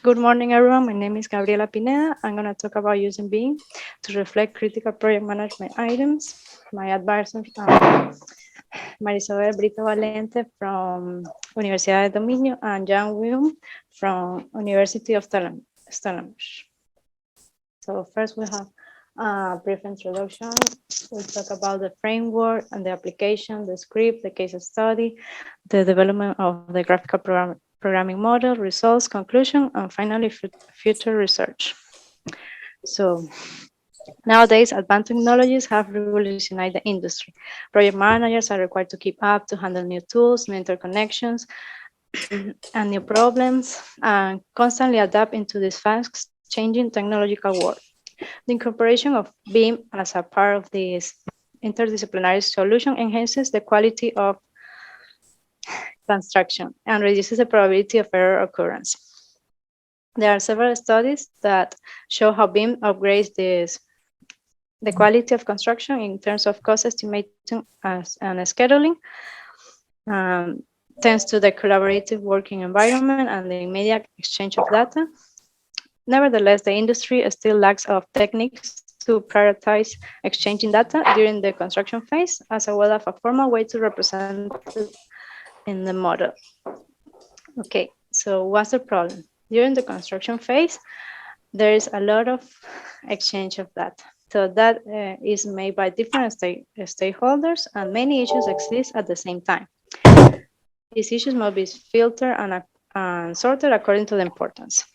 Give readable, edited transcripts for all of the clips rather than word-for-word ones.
Good morning, everyone. My name is Gabriela Pineda. I'm going to talk about using BIM to reflect critical project management items. My advisors are Marisabel Brito Valente from Universidad de Dominio and Jan Wilm from University of Stellenbosch. So first we have a brief introduction. We'll talk about the framework and the application, the script, the case study, the development of the graphical programming model, results, conclusion, and finally future research. So nowadays, advanced technologies have revolutionized the industry. Project managers are required to keep up to handle new tools, new interconnections, and new problems, and constantly adapt into this fast-changing technological world. The incorporation of BIM as a part of this interdisciplinary solution enhances the quality of construction and reduces the probability of error occurrence. There are several studies that show how BIM upgrades the quality of construction in terms of cost estimating and scheduling, thanks to the collaborative working environment and the immediate exchange of data. Nevertheless, the industry still lacks of techniques to prioritize exchanging data during the construction phase, as well as a formal way to represent it in the model. Okay, so what's the problem? During the construction phase, there is a lot of exchange of data. So that is made by different stakeholders, and many issues exist at the same time. These issues must be filtered and sorted according to the importance.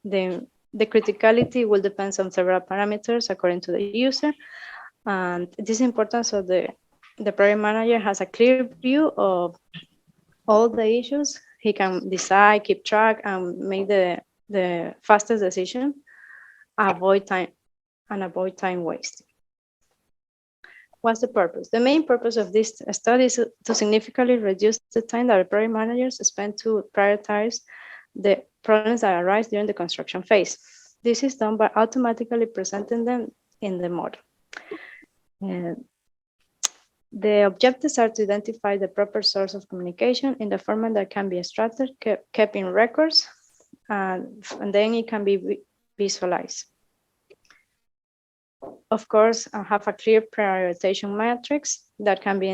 The criticality will depend on several parameters according to the user, and this is important so the project manager has a clear view of all the issues. He can decide, keep track, and make the fastest decision, avoid time wasting. What's the purpose? The main purpose of this study is to significantly reduce the time that project managers spend to prioritize the problems that arise during the construction phase. This is done by automatically presenting them in the model. The objectives are to identify the proper source of communication in the format that can be extracted, kept in records, and then it can be visualized. Of course, have a clear prioritization matrix that can be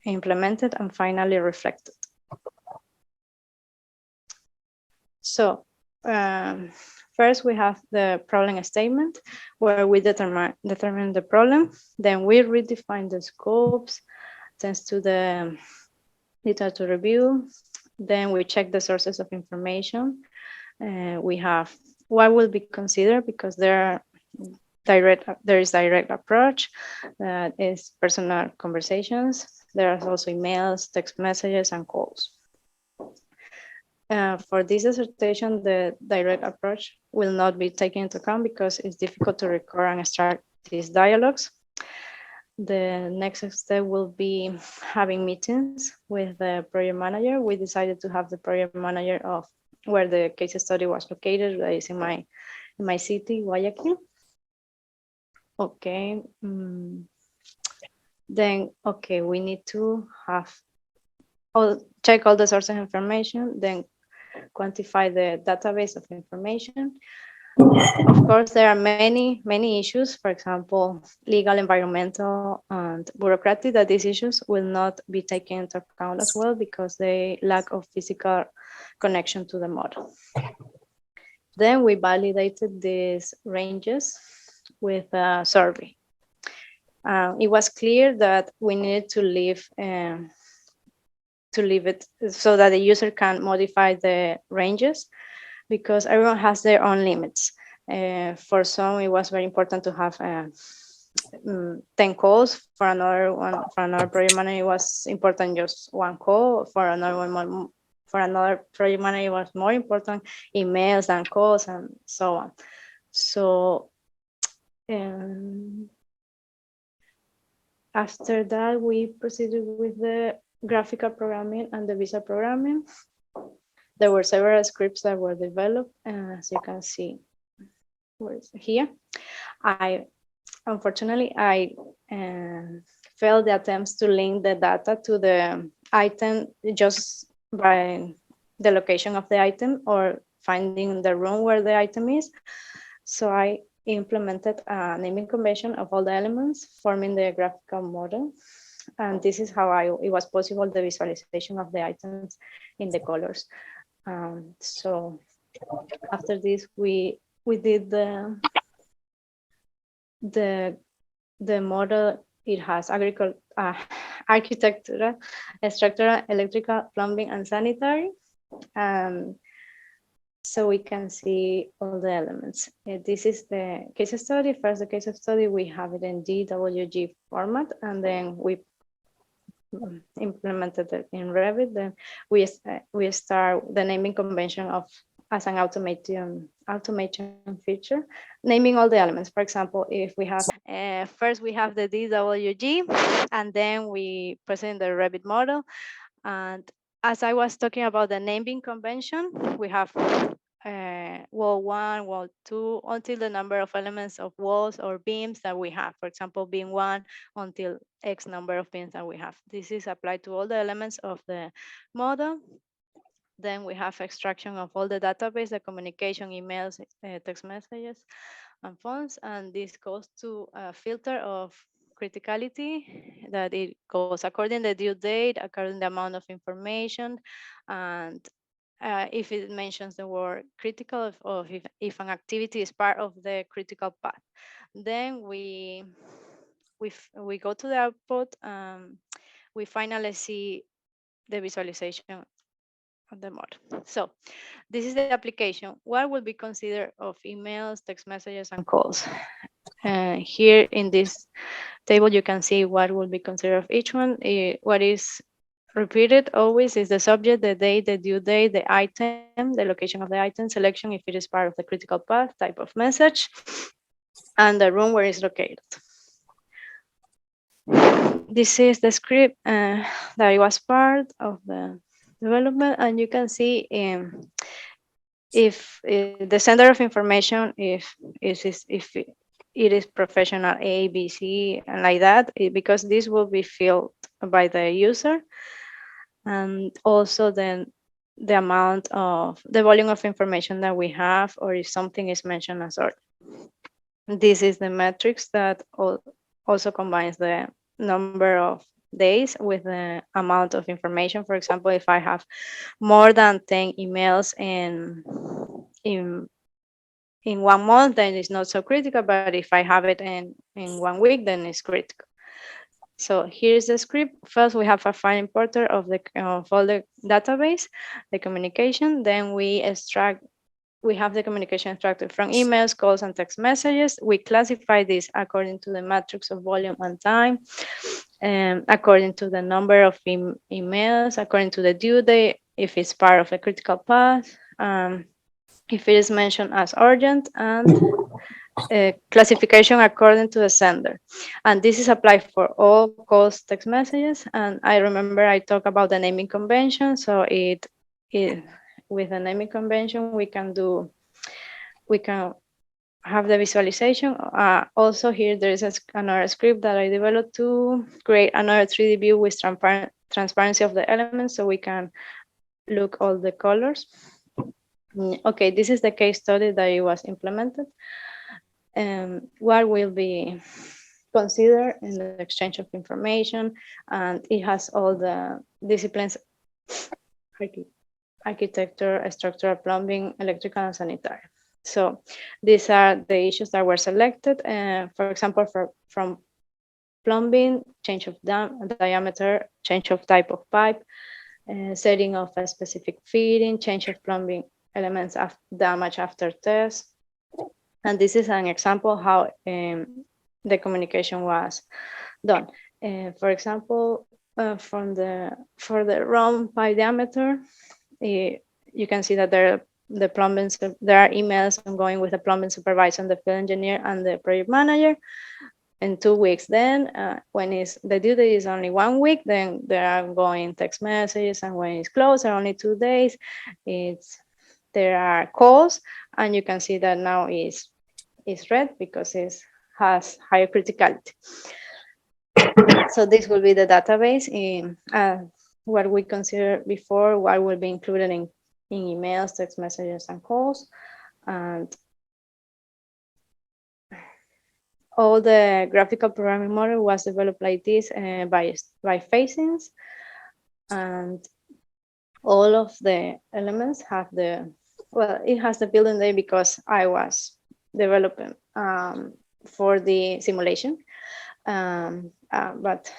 implemented and finally reflected. So first we have the problem statement where we determine the problem. Then we redefine the scopes thanks to the literature review. Then we check the sources of information. We have what will be considered because there is direct approach, that is personal conversations. There are also emails, text messages, and calls. For this dissertation, the direct approach will not be taken into account because it's difficult to record and extract these dialogues. The next step will be having meetings with the project manager. We decided to have the project manager of where the case study was located, that is in my city, Guayaquil. Okay. Then, okay, we need to have check all the sources of information, then quantify the database of information. Of course, there are many issues, for example, legal, environmental, and bureaucratic, that these issues will not be taken into account as well because they lack of physical connection to the model. Then we validated these ranges with a survey. It was clear that we needed to leave it so that the user can modify the ranges because everyone has their own limits. For some, it was very important to have 10 calls. For another project manager, it was important just one call. For another project manager, it was more important emails and calls and so on. So after that, we proceeded with the graphical programming and the visual programming. There were several scripts that were developed, as you can see here. Unfortunately, I failed the attempts to link the data to the item just by the location of the item or finding the room where the item is. So I implemented a naming convention of all the elements, forming the graphical model. And this is how it was possible, the visualization of the items in the colors. So after this, we did the model. It has architecture, structural, electrical, plumbing, and sanitary. So we can see all the elements. This is the case study. First, the case study, we have it in DWG format, and then we implemented it in Revit. Then we start the naming convention of as an automation feature, naming all the elements. For example, if we have first we have the DWG, and then we present the Revit model. And as I was talking about the naming convention, we have wall 1, wall 2, until the number of elements of walls or beams that we have. For example, beam 1 until X number of beams that we have. This is applied to all the elements of the model. Then we have extraction of all the database, the communication, emails, text messages, and phones. And this goes to a filter of criticality that it goes according to the due date, according to the amount of information, and if it mentions the word critical, or if an activity is part of the critical path. Then we go to the output. We finally see the visualization of the model. So this is the application. What will be considered of emails, text messages, and calls? Here in this table, you can see what will be considered of each one. What is repeated always is the subject, the date, the due date, the item, the location of the item, selection if it is part of the critical path, type of message, and the room where it's located. This is the script that was part of the development, and you can see if the sender of information, if it is professional A, B, C, and like that, because this will be filled by the user. And also then the amount of the volume of information that we have, or if something is mentioned as urgent. This is the metrics that also combines the number of days with the amount of information. For example, if I have more than 10 emails in 1 month, then it's not so critical. But if I have it in 1 week, then it's critical. So here's the script. First, we have a file importer of all the database, the communication. Then we have the communication extracted from emails, calls, and text messages. We classify this according to the matrix of volume and time, according to the number of emails, according to the due date, if it's part of a critical path, if it is mentioned as urgent, and classification according to the sender. And this is applied for all calls, text messages. And I remember I talked about the naming convention. So with the naming convention, we can have the visualization. Also here, there is another script that I developed to create another 3D view with transparency of the elements, so we can look all the colors. Okay, this is the case study that it was implemented. What will be considered in the exchange of information, and it has all the disciplines: architecture, structural, plumbing, electrical, and sanitary. So these are the issues that were selected. For example, from plumbing, change of diameter, change of type of pipe, setting of a specific fitting, change of plumbing elements damage after test. And this is an example how the communication was done. For example, for the room pipe diameter, you can see that there are emails ongoing with the plumbing supervisor, the field engineer, and the project manager in 2 weeks. Then when the due date is only 1 week, then there are ongoing text messages, and when it's closed, are only 2 days. There are calls, and you can see that now is red because it has higher criticality. So this will be the database in what we considered before, what will be included in emails, text messages, and calls. And all the graphical programming model was developed like this by phasings, and all of the elements have the, well, it has the building day because I was developing for the simulation, but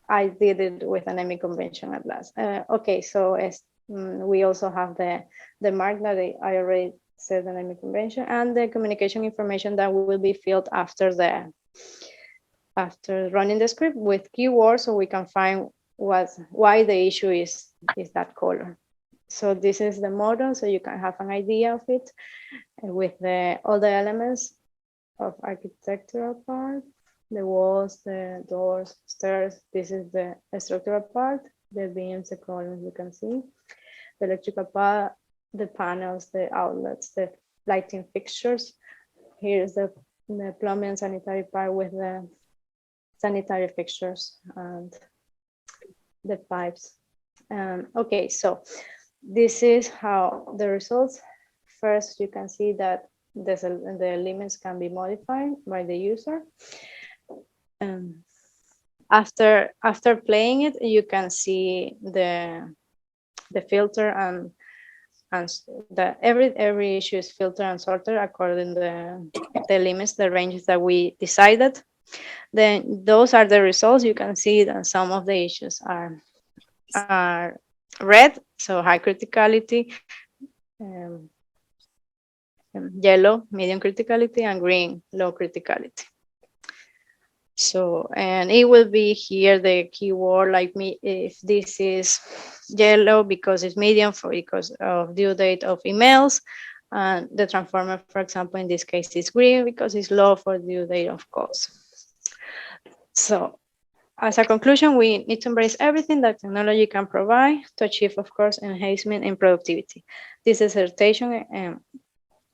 I did it with an naming convention at last. Okay, so we also have the mark that I already said, the naming convention, and the communication information that will be filled after running the script with keywords, so we can find why the issue is that color. So this is the model, so you can have an idea of it with all the elements of architectural part, the walls, the doors, stairs. This is the structural part, the beams, the columns, you can see. The electrical part, the panels, the outlets, the lighting fixtures. Here's the plumbing and sanitary part with the sanitary fixtures and the pipes. Okay, so this is how the results. First, you can see that the limits can be modified by the user. After playing it, you can see the filter and every issue is filtered and sorted according to the limits, the ranges that we decided. Then those are the results. You can see that some of the issues are red, so high criticality, yellow, medium criticality, and green, low criticality. So, and it will be here the keyword, like me, if this is yellow because it's medium, because of due date of emails, and the transformer, for example, in this case is green because it's low for due date of calls. So as a conclusion, we need to embrace everything that technology can provide to achieve, of course, enhancement in productivity. This dissertation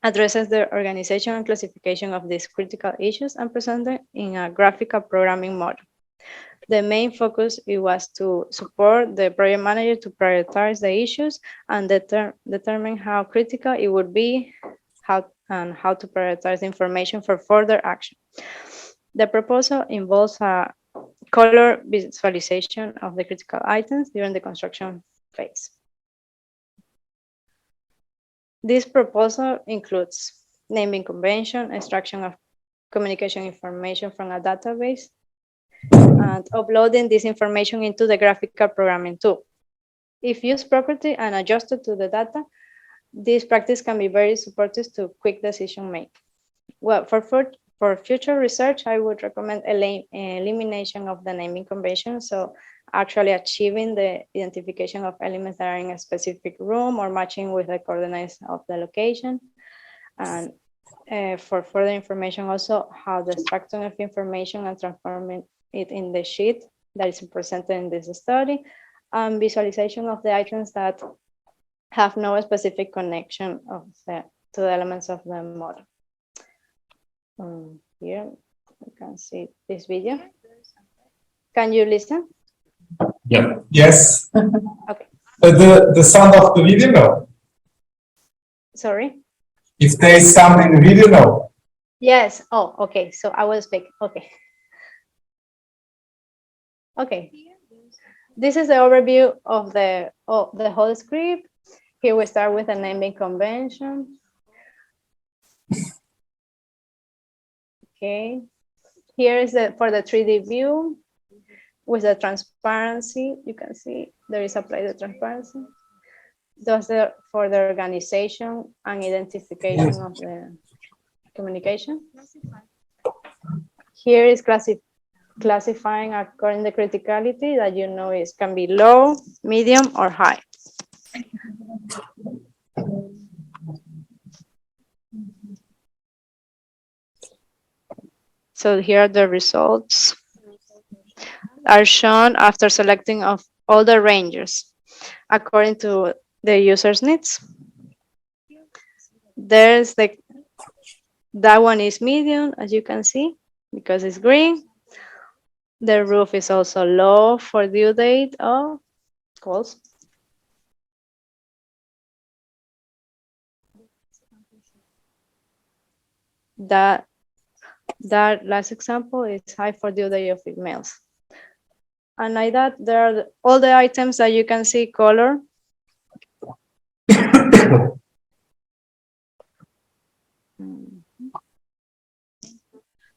addresses the organization and classification of these critical issues and presented in a graphical programming model. The main focus was to support the project manager to prioritize the issues and determine how critical it would be, how to prioritize information for further action. The proposal involves a color visualization of the critical items during the construction phase. This proposal includes naming convention, extraction of communication information from a database, and uploading this information into the graphical programming tool. If used properly and adjusted to the data, this practice can be very supportive to quick decision making. Well, for future research, I would recommend elimination of the naming convention. So actually achieving the identification of elements that are in a specific room or matching with the coordinates of the location. And for further information, also how the extracting of information and transforming it in the sheet that is presented in this study, and visualization of the items that have no specific connection to the elements of the model. Here you can see this video. Can you listen? Yeah. Yes. Okay. The sound of the video, no. Sorry. If there is sound in the video, no. Yes. Oh, okay. So I will speak. Okay. Okay. This is the overview of the whole script. Here we start with the naming convention. Okay. Here is for the 3D view with the transparency. You can see there is applied the transparency. Those are for the organization and identification of the communication. Here is classifying according to criticality that you know can be low, medium, or high. So here are the results are shown after selecting of all the ranges according to the user's needs. There's that one is medium, as you can see, because it's green. The roof is also low for due date of calls. That last example is high for due date of emails. And like that, there are all the items that you can see color.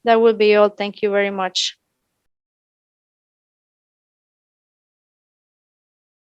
That will be all. Thank you very much.